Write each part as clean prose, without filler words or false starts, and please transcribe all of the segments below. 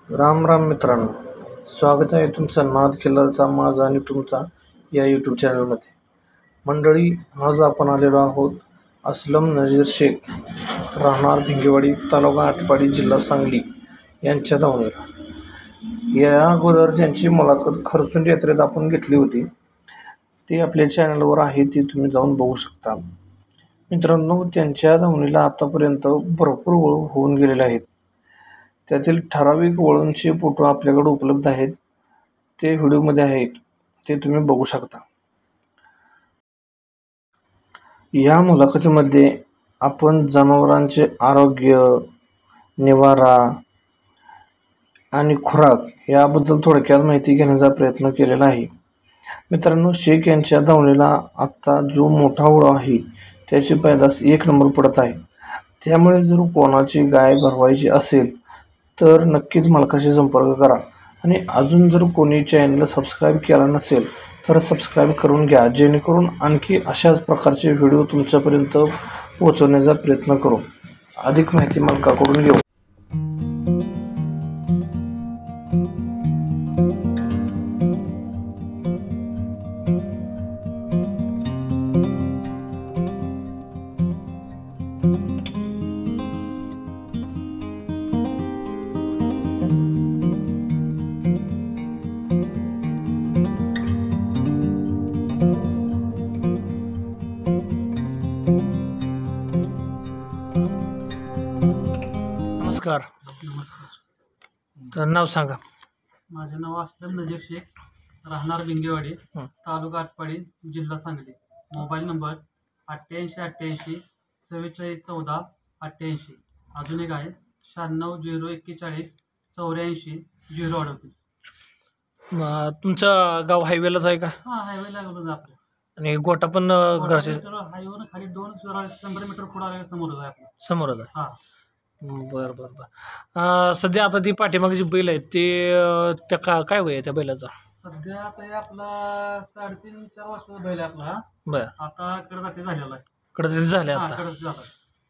राम राम मित्रांनो, स्वागत आहे तुमचं नाद खिल्लारचा माझा आणि तुमचा या यूट्यूब चॅनलमध्ये. मंडळी, आज आपण आलेलो आहोत असलम नजीर शेख, राहणार भिंगेवाडी, तालुका आटपाडी, जिल्हा सांगली यांच्या धावणीला. या अगोदर ज्यांची मुलाखत खरसुंड यात्रेत आपण घेतली होती ती आपल्या चॅनलवर आहे, ती तुम्ही जाऊन बघू शकता. मित्रांनो, त्यांच्या धावणीला आतापर्यंत भरपूर वळू होऊन गेलेले आहेत. त्यातील ठराविक वळूंचे फोटो आपल्याकडे उपलब्ध आहेत, ते व्हिडिओमध्ये आहेत, ते तुम्ही बघू शकता. या मुलाखतीमध्ये आपण जनावरांचे आरोग्य, निवारा आणि खुराक याबद्दल थोडक्यात माहिती घेण्याचा प्रयत्न केलेला आहे. मित्रांनो, शेख यांच्या धावणीला आत्ता जो मोठा वळू आहे त्याची पैदास 1 नंबर पडत आहे. त्यामुळे जर कोणाची गाय भरवायची असेल तर नक्कीच मालकाशी संपर्क करा. आणि अजून जर कोणी चॅनलला सबस्क्राईब केला नसेल तर सबस्क्राईब करून घ्या, जेणेकरून आणखी अशाच प्रकारचे व्हिडिओ तुमच्यापर्यंत पोहोचवण्याचा प्रयत्न करू. अधिक माहिती मालकाकडून घेऊ. नमस्कार. तर नाव सांगा. माझे नाव असलम नजीर शेख, राहणार भिंगेवाडी, तालुका आटपाडी, जिल्हा सांगली. Mobile number 8888 44 14 88. अजून एक आहे 96 041 84 038. तुमचं गाव हायवेलाच आहे का? हां, हायवे लागूनच आपलं. आणि गोटा पण घरचे हायवेवर खाली 100 मीटर पुढे आले समोरच आहे आपलं. समोरच आहे. हां. बरं बरं बरं. सध्या आता ती पाठीमागे जी बैल आहे ते त्या काय वय आहे त्या बैलाचा? सध्या आता हे आपला 3.5-4 वर्षाचा बैल आहे आपला. बरं. आता कडदाती झालेला आहे. कडे झाले हां, आता. कडदाती झाला.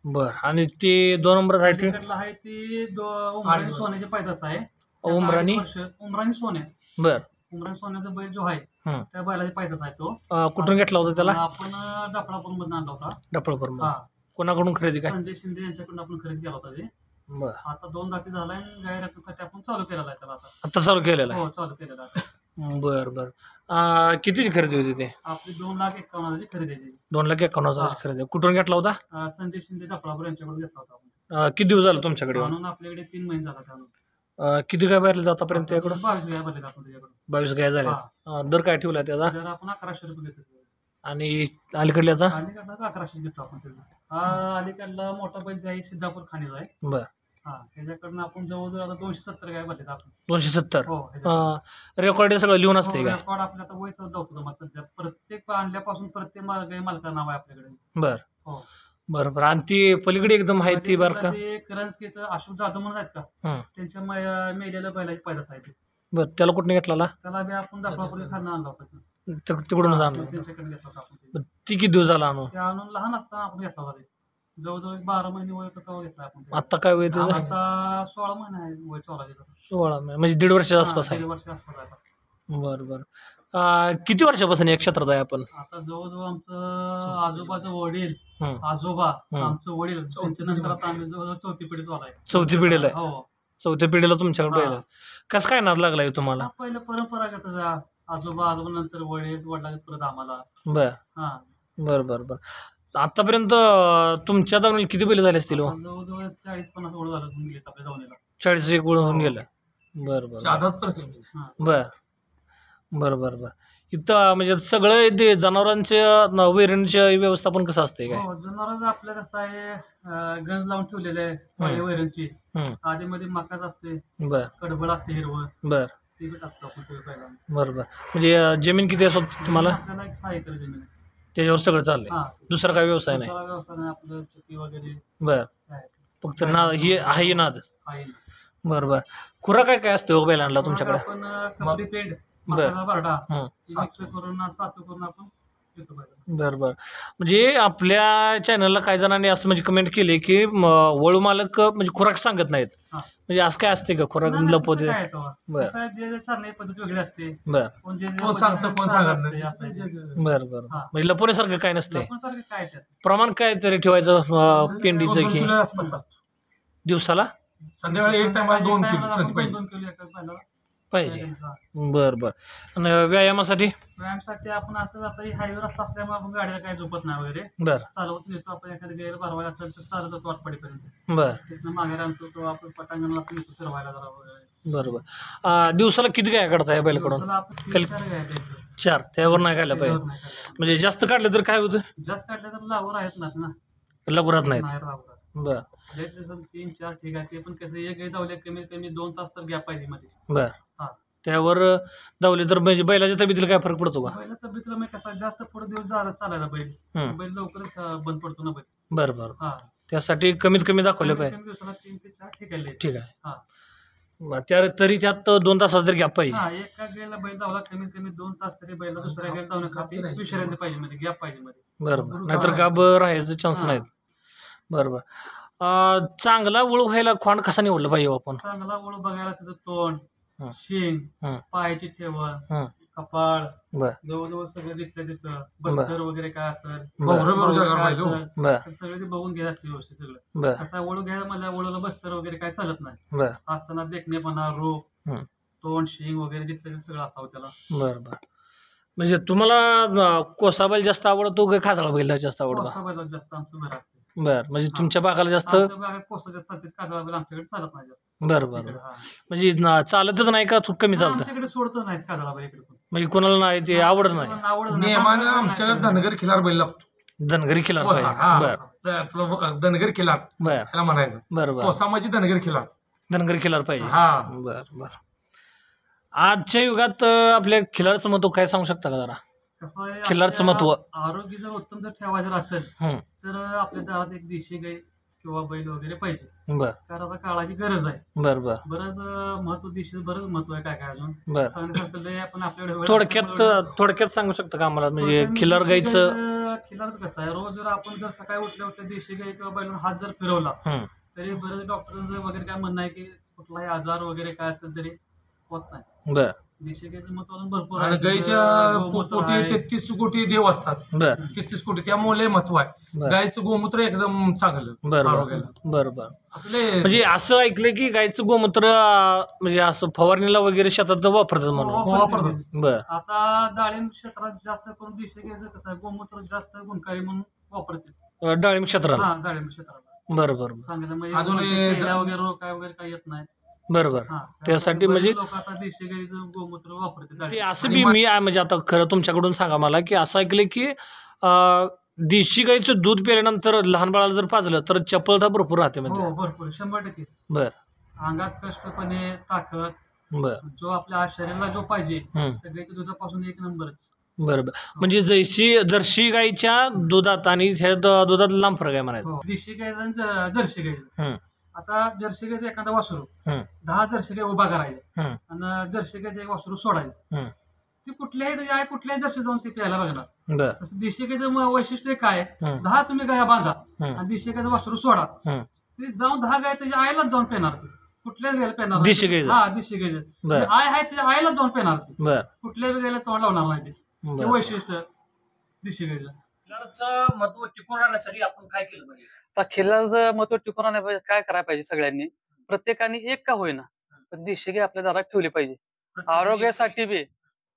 बरं. आणि ते 2 नंबर आहे अलीकडला आहे ती उमराणी सोन्याची पैदास आहे. उमराणी उमराणी सोन्या. बरं. उमराणी सोन्याचा बैल जो आहे त्या बैलाची पैदास आहे तो. कुठून घेतला होता त्याला? आपण डफळापूर मधून आणला होता. डफळपूर. हा, कोणाकडून खरेदी काय? संजय शिंदे यांच्याकडून आपण खरेदी केला होता ते. बरं. आता 2 दाती झालाय आणि जाहिरातीसाठी आपण चालू केलेला आहे त्याला आता चालू केलेला आहे? हो, चालू केलेला आहे. बरं बरं. कितीची खरेदी होती ते? आपली 2,51,000ची खरेदी आहे. 2,51,000ची खरेदी. कुठून घेतला होता? संजय शिंदे डफळापूर यांच्याकडून घेतला होता आपण. किती दिवस झालं तुमच्याकडे? म्हणून आपल्याकडे 3 महिने झाला त्यानंतर. किती गाय भरले आतापर्यंत त्याकडून? 22 गाय भरले आपण त्याच्याकडून. 22 गाय झाल्या. दर काय ठेवला त्याचा? जर आपण 1100 रुपये घेतो. आणि अलीकडल्याचा? अलीकडला 1100 घेतो आपण त्याचा. अलीकडला मोठा बैल आहे सिद्धापूर खाणीचा आहे. बरं. त्याच्याकडनं आपण जवळजवळ आता 270 गाय भरलेत आपण. 270? हो. रेकॉर्ड सगळं लिहून असते का? रेकॉर्ड आपल्या आता वय सुद्धा होतं मग सध्या. प्रत्येक आणल्यापासून प्रत्येक गाय मालकाचं नाव आहे आपल्याकडे. बरं. हो. बरं बरं. आणि ती पलीकडे एकदम आहे ती बरं का? ते करंजकीचं अशोक जाधव म्हणून आहेत का, त्यांच्या मेलेल्या बैलाची पैदास आहे ती. बरं. त्याला कुठून घेतला? त्याला बी आपण दाखवापूर खाणं आणला होता. तिकडूनच आणला? त्यांच्याकडे घेतला होता आपण. ती किती दिवस झाला आणून? ते आणून लहान असताना आपण घेतला होता. जवळजवळ 12 महिने वय होतं तेव्हा घेतला आपण. आता काय वय त्याचं? आता 16 महिने आहे वय चालू आहे. 16 महिने म्हणजे 1.5 वर्षाच्या आसपास आहे. 1.5 वर्ष आसपास आहे. बरं बरं. किती वर्षापासून या क्षेत्रात आहे आपण? आता जवळजवळ आमचं आजोबाचं वडील, आजोबा, आमचं वडील, त्यांच्यानंतर आता आम्ही जवळजवळ 4थी पिढी चालू आहे. 4थी पिढीला आहे? हो. 4थ्या पिढीला तुमच्याकडे बैल. कसं काय नाद लागलाय तुम्हाला? पहिलं परंपरागत आजोबा नंतर वडील, वडिलांनी परत आम्हाला. बरं. हा. बरं बरं बरं. आतापर्यंत तुमच्या दावणीला किती बैल झाले असतील? जवळजवळ 40-50 ओढ झालं गेले आपल्या दावणीला. 40 एक ओढ होऊन गेलं. बरं बरं बरं बरं बरं बरं. इथं म्हणजे सगळं ते जनावरांच्या वैरणीच्या व्यवस्थापन कसं असते काय? जनावरांचं आपल्या कसं आहे, गंज लावून ठेवलेले आहे वैरणची. आधी मध्ये मकाच असते. बरं. कडबड असते हिरवं. बरं. ते बी टाकतो आपण सगळं पहिला. बरं बरं. म्हणजे जमीन किती असो तुम्हाला? आपल्याला 1 6 एकर जमीन आहे. त्याच्यावर सगळं चाललंय? दुसरा काय व्यवसाय नाही? व्यवसाय नाही आपलं, शेती वगैरे. बरं. फक्त नाद हे आहे नाद? आहे. बरं बरं. खुरा काय काय असते बैलांना तुमच्याकडे? आपण कपडी पेंड, मसाला भरडा मिक्स करून सातू करून आपण देतो बैलांना. बरं बरं. म्हणजे आपल्या चॅनलला काही जणांनी असं म्हणजे कमेंट केले की वळू मालक म्हणजे खुराक सांगत नाहीत, म्हणजे असं काय असते का खुराक नाही, नाही, तसं लपवते? काय आहे तेव्हा. बर कसं आहे, जे चालणे पद्धत वेगळी असते. बर कोण जे कोण सांगतं, कोण सांगत नाही. असते, असं आहे. बर बर हा. म्हणजे लपवण्यासारखं काय नसते. लपूनसारखं काय त्यात? प्रमाण काय तरी ठेवायचं पेंडीचं 2 की किलो आसपास. दिवसाला संध्याकाळी एक टायमाला 2 एका किलो टायमाला आपण सध्या पाहिजे. 2 किलो एका बैलाला पाहिजे. हा. बर बर आणि व्यायामासाठी? व्यायामासाठी आपण असं आता हायवे रस्ता असल्यामुळे आपण गाडीला काही झोपत नाही वगैरे, बर चालवत नेतो. आपण एखादी गैर भरवायला असेल तर चालत जातो वाटपाडीपर्यंत, बर तिथनं मागे आणतो तो आपण पटांगणला असं नेतो फिरवायला जरा वगैरे. बरोबर दिवसाला किती काय काढता या बैलाकडून? दिवसाला आपण 3-4 गाय द्यायचं. 4 त्यावर नाही खायला पाहिजे. नाही काढलं. म्हणजे जास्त काढलं तर काय होतं? जास्त काढले तर लावर आहेत ना. लगुरात नाहीत. नाही लावर. बर 3-4 ठीक आहे. ते पण कसं एक गाय धावल्या कमीत कमी 2 तास तर गॅप पाहिजे मध्ये. बर हा. त्यावर धावले तर म्हणजे बैलाच्या तब्येतीला काय फरक पडतो का? बैल तब्येतीला मग कसा जास्त पुढे दिवस झाला चालायला बैल, बैल लवकरच बंद पडतो ना बैल. बर बर हा. त्यासाठी कमीत कमी दाखवले कमीत पाहिजे. कमी दिवसाला 3 ते 4 ठिकाणी. ठीक आहे. हा. तरी त्यात 2 तासाचा जर गॅप पाहिजे. हा, एका गायला बैल धावला कमीत कमी 2 तास तरी बैल दुसऱ्या गायला धावण्यासाठी विश्रांती पाहिजे मध्ये, गॅप पाहिजे मध्ये. बरोबर नाहीतर गाब राहायचं चान्स हा. नाहीत. बरोबर चांगला वळू व्हायला खोंड कसा निवडला पाहिजे आपण? चांगला ओळ बघायला तिथं तोंड, हं. शिंग, हं. पायाची ठेवण, हं. कपाळ, बर जवळजवळ सगळं दिसतं तिथं. बस्तर वगैरे काय असेल, बरोबर बाहुलं बरोबर काय पाहिजे हो. असेल, बर तर सगळं ते बघून घ्यायला असते व्यवस्थित सगळं. बर कसा ओळू घ्यायला मला ओळूला बस्तर वगैरे काय चालत नाही. बर असताना देखणेपणा, रूप, हं. तोंड, शिंग वगैरे जिथं सगळं असावं त्याला. बर बर म्हणजे तुम्हाला कोसा बैल जास्त आवडतो का खाजळा बैल जास्त आवडतो? कोसा बैलात जास्त आमचं घर असते. बर म्हणजे तुमच्या भागाला जास्त? आमच्या भागात कोसा जास्त चालते, काजळा बैल आमच्याकडे चालत नाही जास्त. बर बर इकडे, हा. म्हणजे चालतच नाही का कमी चालतं? आमच्याकडे सोडतो नाही काजळा बैल इकडे. म्हणजे कोणाला नाही ते आवडत नाही? आवडत नाही. नियमाने आमच्याकडे धनगर खिलार बैल लागतो. धनगरी खिलार पाहिजे. बर धनगर खिलार बर त्याला म्हणायचं. बर बर कोसा म्हणजे धनगर खिलार. धनगरी खिलार पाहिजे. हा. बर बर आजच्या युगात आपल्या खिलारचं महत्व काय सांगू शकता का जरा? कसं आहे, खिल्लारचं आपल्या महत्व. आरोग्य जर उत्तम जर ठेवायचं असेल हं. तर आपल्या दारात एक देशी गाय किंवा बैल वगैरे पाहिजे. बर कारण आता काळाची गरज आहे. बर बर बरंच महत्व देशी बरंच महत्व आहे काय काय अजून बर सांगण्यासारखं लय आपण आपल्याकडे वेळ थोडक्यात सांगू शकता का आम्हाला म्हणजे खिलार गाईचं? खिलार कसं आहे, रोज जर आपण जर सकाळी उठल्या उठल्या देशी गाय किंवा बैल हात जर फिरवला हं. तरी बरेच डॉक्टरांचं वगैरे काय म्हणणं आहे की कुठलाही आजार वगैरे काय असेल तरी होत नाही. बर देशी गायचं महत्व अजून भरपूर आणि आहे. गाईच्या गोमूत्र पोटी आहे. 33 कोटी देव असतात. बर 33 कोटी त्यामुळे लय महत्व आहे. बर गायचं गोमूत्र एकदम चांगलं बर आरोग्याला. बर बर असले म्हणजे असं ऐकलंय की गाईचं गोमूत्र म्हणजे असं फवारणीला वगैरे शेतात वापरतात म्हणून. वापरतात. बर आता डाळिंब क्षेत्रात जास्त करून देशी गायचं कसं आहे, गोमूत्र जास्त गुणकारी म्हणून वापरते. डाळिंब क्षेत्राला. हा, डाळिंब क्षेत्राला बर बर चांगलं अजून म्हणजे हे तेला वगैरे रोग काय वगैरे काही येत नाही. बरोबर हा, त्यासाठी म्हणजे लोक आता देशी गाईचं गोमूत्र वापरते. ते असं बी मी म्हणजे आता खरं तुमच्याकडून सांगा मला की असं ऐकलंय की देशी गाईचं दूध प्यायल्यानंतर लहान बाळाला जर पाजलं तर चपलता भरपूर राहते म्हणजे. हो, भरपूर 100%. बर अंगात कष्टपणे ताकद बर जो आपल्या शरीराला जो पाहिजे हं. सगळ्याच्या दुधापासून एक नंबरच. बरोबर म्हणजे जर्सी गाईच्या दुधात आणि ह्या दुधात लांब फरक आहे म्हणायचं. हो, देशी गायचं आणि जर्सी गायचं. हं. आता जर्सी गायचं एखादा वासरू हं. 10 जर्सी गाय उभा करायचं हं. आणि जर्सी गायचं एक वासरू सोडायचं. हं. ती कुठल्याही जर्सी जाऊन ते प्यायला बघणार. बर तसं देशी गायचं वैशिष्ट्य काय आहे, हं. 10 तुम्ही गाया बांधा हं. आणि देशी गायचं वासरू सोडा, हं. ती जाऊन 10 गाय त्याच्या आईलाच जाऊन पेणार. ती कुठल्याच गायला पेणार देशी गाईचं? हा, देशी गायचं. बर म्हणजे आई आहे त्याच्या आईलाच जाऊन पेणार. ती बर कुठल्याच गायला तोंड लावणार नाही. ते बर वैशिष्ट्य देशी गायचं. खिल्लारचं महत्व टिकून राहण्यासाठी आपण काय केलं पाहिजे? तर खिल्लारचं महत्व टिकून राहण्यापाहिजे काय करायला पाहिजे सगळ्यांनी, प्रत्येकाने एक का होईना पण देशी गाय आपल्या दारात ठेवली पाहिजे. आरोग्यासाठी बी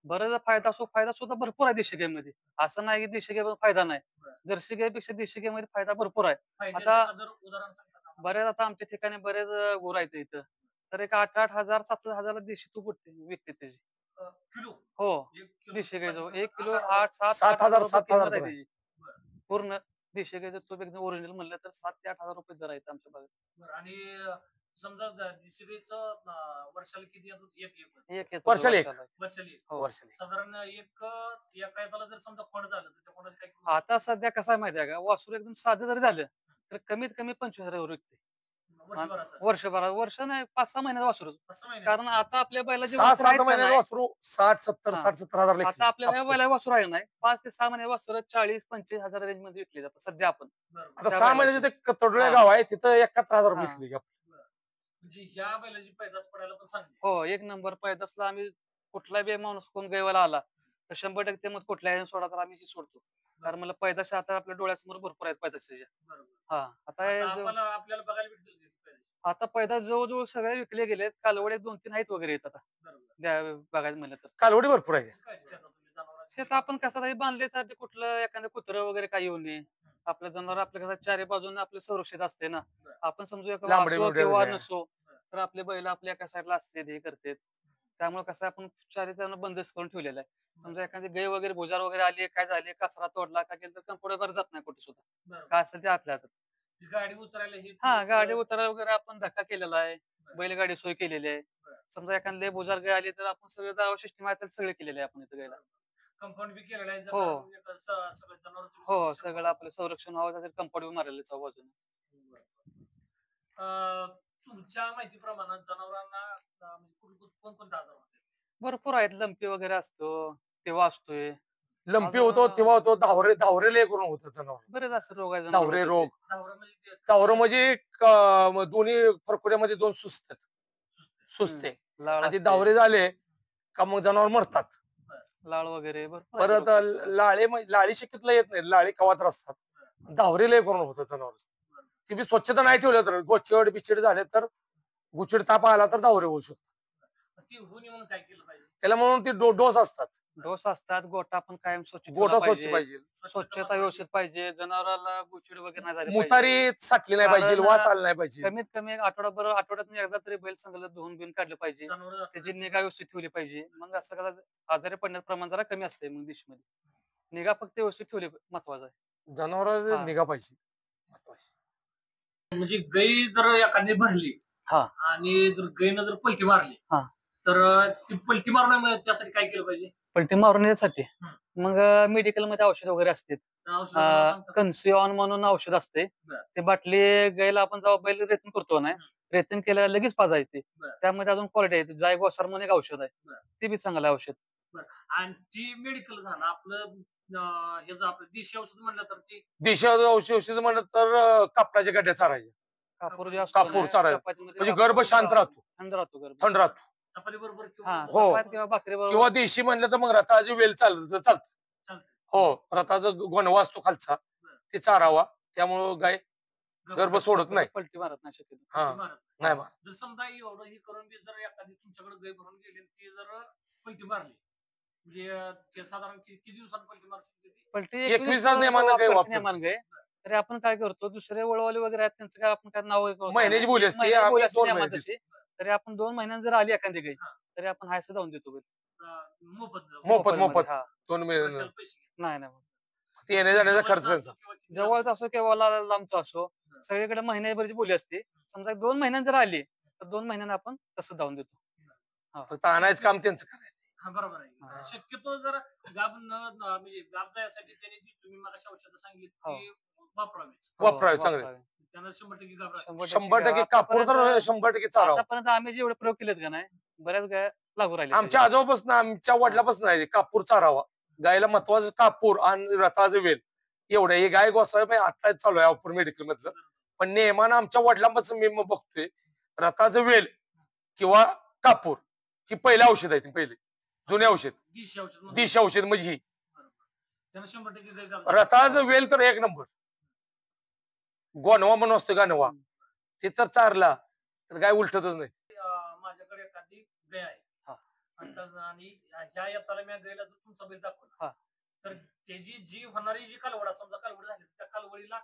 बरेच फायदा सुद्धा भरपूर आहे देशी गायमध्ये. असं नाही की देशी गाय फायदा नाही. जर्सी गायपेक्षा देशी गायमध्ये फायदा भरपूर आहे. फायद्याचं जर उदाहरण सांगता का? बरेच आता आमच्या ठिकाणी बरेच गुरं आहेत इथं, तर एक 8-8 हजार 7-7 हजारला देशी तूप विकते त्याची. किलो हो, 1 किलो देशी गायचं 1 किलो 8-7 7,000 हजार रुपये 7,000 किंमत आहे त्याची. पूर्ण देशी गायचं तूप एकदम ओरिजिनल म्हणलं तर 7 ते 8 हजार रुपये दर आहेत आमच्या भागात. बरं. आणि समजा देशीचं वर्षाला किती येतो? एक एक येतो वर्षाला एक. वर्षाला. वर्षाला एक. हो, वर्षाला. साधारण एका एकाला जर समजा फळ झालं तर त्या कोणाचं काय आता सध्या कसं आहे माहिती आहे का, वासरू एकदम साधं जरी झालं तर कमीत कमी 25,000 विकते वर्षभराचं? वर्ष नाही 5-6 महिन्यात वासरू. असं महिन्यात? कारण आता आपल्या बैला जे 6-7 वासरू आहेत का महिन्यात नाही, वासरू 60-70 हा. 60-70 हजार आता लेखी. आपल्या बैला वासरू आहे नाही 5 ते 6 महिने वासरू 40-25 हजार रेंज मध्ये विकले जातात सध्या आपण. बरं. आता त्या 6 बैलाची. महिन्याचे ते तोडले हा. गाव आहे तिथं 71,000 हा. रुपये विकली. म्हणजे ह्या बैलाची पैदास पडायला पण चांगली. हो, एक नंबर पैदासला आम्ही कुठला बी माणूस कोण गैवाला आला तर 100% मग कुठल्याही सोडा तर आम्ही सोडतो. कारण मला पैदाशी आता आपल्या डोळ्यासमोर भरपूर आहेत पैदाशीच्या. बरोबर. हा आता हे आपल्याला बघायला भेटतील की पैदास. आता पैदास जवळजवळ सगळे विकले गेलेत. कालवडे 2-3 आहेत वगैरे येत आता बघायला म्हणलं तर. कालवडी भरपूर आहे. काय करता तुम्ही जनावरांची? शेत आपण कसं बांधले तर कुठलं एखादं कुत्रं वगैरे काही येऊ नये. आपलं जनावर आपल्या कसं चारी बाजूने आपलं संरक्षित असते ना. आपण समजूया लांबडे असो बिंबडे किंवा वगैरे. नसो तर आपले बैल आपल्या एका साईडला असते हे करते. त्यामुळे कसं आपण चारी त्यांना बंदच करून ठेवलेला आहे. समजा एखादी गाय वगैरे भुजार वगैरे आली काय झाले कसरा तोडला काय केलं तर पुढे वर जात नाही कुठे सुद्धा. बरोबर. काय असेल ते आतल्या आत. ही गाडी उतरायला ही हा गाडी उतरा वगैरे आपण धक्का केलेला आहे. बैलगाडी सोय केलेली आहे. समजा एखादी भुजार गाय आली तर आपण सगळे दावा सिस्टीम आहे सगळे केलेले आहे आपण इथं गायला. कंपाऊंड बी केलेलं आहे. हो. सगळं जनावरांचं हो सगळं आपलं संरक्षण व्हावं त्यासाठी कंपाऊंड मारलेलं आहे बाजूने. तुमच्या माहितीप्रमाणे जनावरांना कोणकोणते आजार होते? भरपूर आहेत. लंपी वगैरे असतो तेव्हा असतोय. लंपी होतो तेव्हा होतो. धावरे लय करून होतं जनावर. बरेच असं रोग आहे धावरे रोग. धावरं म्हणजे ते धावरं म्हणजे दोन्ही फरकुड्यामध्ये 2 सुचते लाळ आणि ते असते, धावरे झाले का मग जनावर मरतात. लाळ वगैरे भरपूर आहेत परत रोग. लाळी शक्यतला येत नाही. लाळी कवातर असतात. धावरे लय करून होतं जनावर. ती बी स्वच्छता नाही ठेवलं तर गोचिड बिचिड झाले तर गुचिड ताप आला तर धावरे होऊ शकतात. ती होऊ नये म्हणून काय केलं पाहिजे? त्याला म्हणून ते डोस असतात. डोस असतात. गोटा पण कायम स्वच्छ गोटा ठेवला स्वच्छ पाहिजे. स्वच्छता व्यवस्थित पाहिजे. जनावराला गुचिड वगैरे नाही झाली पाहिजे. मुतारी साठली नाही पाहिजे. कारण वास आला नाही पाहिजे. कमीत कमी आठवड्यातून एकदा तरी बैल चांगलं धुवून बिन काढलं पाहिजे. जनावरं त्याची निगा व्यवस्थित ठेवली पाहिजे. मग असं कदा आजारी पडण्याचं प्रमाण जरा कमी असते मग दिशेमध्ये. निगा फक्त व्यवस्थित ठेवली महत्वाचं आहे. जनावर हा. निघा पाहिजे. म्हणजे गाय जर एखादी भरली हा. आणि जर गायनं जर पलटी मारली हा. तर ती पलटी मारण्यामध्ये त्यासाठी काय केलं पाहिजे? पलटी मारून येण्यासाठी मग मेडिकल मध्ये औषध वगैरे असते. औषधं सांगता का? कन्सिऑन म्हणून औषध असते. बरं. ते बाटली गायला आपण जेव्हा बैल रेतन करतो ना रेतन केल्यावर लगेच पाजायचे. बरं. त्यामध्ये अजून क्वालिटी आहे. जायगोसर म्हणून एक औषध आहे. बरं. ते बी चांगलं आहे औषध. आणि ती मेडिकल झालं आपलं ह्याचं आपलं देशी औषध म्हणलं तर ती औषध म्हणत तर कापडाच्या गड्ड्या चारायच्या. कापूर जे असतो कापूर ना, चारायचं. चपातीमध्ये म्हणजे कापूर गर्भ शांत राहतो. थंड राहतो गर्भ. थंड राहतो. चपाती बरोबर हा हो. चपाती किंवा भाकरी बरोबर किंवा देशी म्हणलं तर मग रथाची वेल चालतं. हो रथाचा गोणवा असतो खालचा ते चारावा. त्यामुळं गाय गर्भ सोडत नाही. पलटी मारत नाही शक्यतो. हा नाही बा. जर समजा एवढं हे करून बी जर एखादी तुमच्याकडे गाय भरून गेली आणि ती जर पलटी मारली म्हणजे ते साधारण किती दिवसांनी पलटी मारू शकते ती? पलटी 21 नेमानं गाय वापरतो. नेमानं गाय. तरी आपण काय करतो दुसरे वळवाले वगैरे आहेत त्यांचं काय आपण काय नाव महिन्याची बोली असते. महिन्याची आम्ही बोली असते 2 नियमात महिने तशी. तरी आपण 2 महिन्यांनी जर आली एखादी गाय तरी आपण हायस जाऊन देतो बैल. मोफत मोफत हा. 2 महिने वर्षाला पैसे घे. नाही ते येण्या जाण्याचा खर्च जवळचा त्यांचा. असो किंवा किती जवळचा असो किंवा लांबचा असो सगळीकडे महिन्याभरची बोली असते. समजा 2 महिन्यांनी जर आली तर 2 महिन्यांनी आपण तसं जाऊन देतो. फक्त आणायचं काम त्यांचं करायचं. हा बरोबर आहे. शक्यतो जर गाब म्हणजे गाब जायसाठी त्यांनी जी तुम्ही मला औषधं सांगितली ती वापरावे चांगले. त्यांना 100% गाब राहते. 100% कापूर तर 100% चारावं. आतापर्यंत आम्ही जेवढे प्रयोग केलेत का नाही बऱ्याच गाय लागू राहिले. आमच्या आजोबापासून आमच्या वडिलापासून आहे कापूर चारावा. गायला महत्वाचं कापूर आणि रथाचं वेल एवढं. हे गाय गोसावी आता चालू आहे ऑफर मेडिकल मधलं. पण नेमानं आमच्या वडिलांपासून मी बघतोय रथाचं वेल किंवा कापूर ही पहिलं औषध आहे. पहिले जुने औषध दिशी औषध म्हणजे ही. त्यांना 100% गाय गाब रथाचं वेल तर 1 नंबर. गोनवा म्हणून असतो गानवा ते तर चारला तर गाय उलटतच नाही. माझ्याकडे एखादी गाय आहे हा. आणि ह्या येताला मी गायला जर तुमचा बैल दाखवला हा. तर त्याची जी होणारी जी कालवड समजा कालवड झाली त्या कालवडीला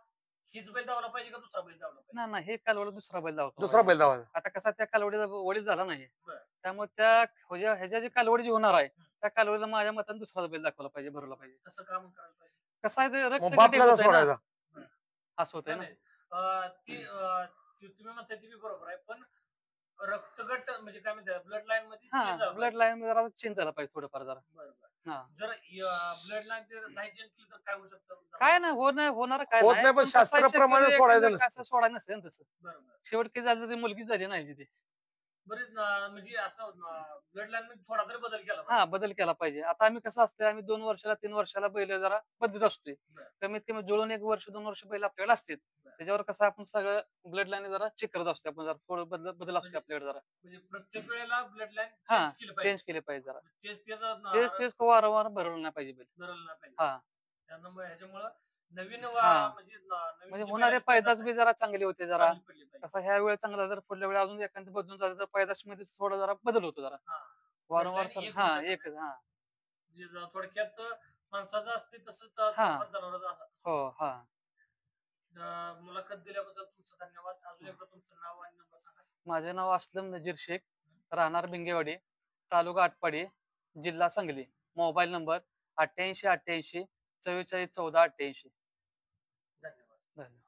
हीच बैल दावला पाहिजे का दुसरा बैल दावला पाहिजे? नाही हे कालवड दुसरा बैल लावतो. दुसरा बैल धावायचा. आता कसा त्या कालवडीचा वडील झाला नाही. बरं. त्यामुळे त्या ह्याच्या जी कालवडी जी होणार आहे त्या कालवडीला माझ्या मताने दुसरा बैल दाखवला पाहिजे भरवला पाहिजे. तसं काम करायला पाहिजे. कसं आहे ते मग रक्त बापला गट होतंय ना. सोडायचा. असं होतंय ना. नाही, ती तुम्ही म्हणताय ती बी बरोबर आहे पण रक्तगट म्हणजे काय म्हणतात ब्लड लाईन मध्ये हा change झाला ब्लड लाईन जरा चेंज झाला पाहिजे थोडंफार जरा. बरोबर. हा. जर ब्लड लाईन नाही चेंज केली तर काय होऊ शकतं? काय नाही होणार काय होत नाही, पण कसं आहे, शास्त्राप्रमाणे शेतकरी सोडायचं एखादं नसतं. कसं सोडायचं नसतं ना तसं. बरोबर. शेवट किती झालं ती मुलगीच झाली नाही ते. बरेच म्हणजे असं ब्लड लाईन मध्ये थोडा तरी बदल केला हा बदल केला पाहिजे. आता आम्ही कसं असतंय, आम्ही 2 वर्षाला 3 वर्षाला बैल जरा बदलत असतोय. बरं. कमीत कमी जुळून 1 वर्ष 2 वर्ष बैल आपल्याकडे असतील. बरं. त्याच्यावर कसं आपण सगळं ब्लड लाईन जरा चेक करत असतो. आपण जरा थोडं बदल असतो आपल्याकडे जरा. म्हणजे प्रत्येक वेळेला ब्लड लाईन हा चेंज केली पाहिजे. चेंज केले पाहिजे जरा. तेच तेच वारंवार भरवलं नाही पाहिजे बैल. धरलं पाहिजे. हा त्यामुळे ह्याच्यामुळं नवीन हा. म्हणजे नवीन म्हणजे जी होणारे बैल पैदास बी जरा चांगले होते जरा. चांगली पडली पाहिजे. कसा ह्या वेळ चांगला जर पुढल्या वेळी अजून एखादं बदलून झालं तर पैदास मध्ये थोडा जरा बदल होतो जरा. हा. वारंवार Bloodline एक हा होऊ शकत एकच हा म्हणजे थोडक्यात माणसाचं असते तसं हा. जनावरांचं असं. हो हा. मुलाखत दिल्याबद्दल तुमचं धन्यवाद. अजून एकदा तुमचं नाव आणि नंबर सांगा. माझे नाव असलम नजीर शेख, राहणार भिंगेवाडी, तालुका आटपाडी, जिल्हा सांगली. Mobile number 88 88 44 14 88. धन्यवाद. धन्यवाद.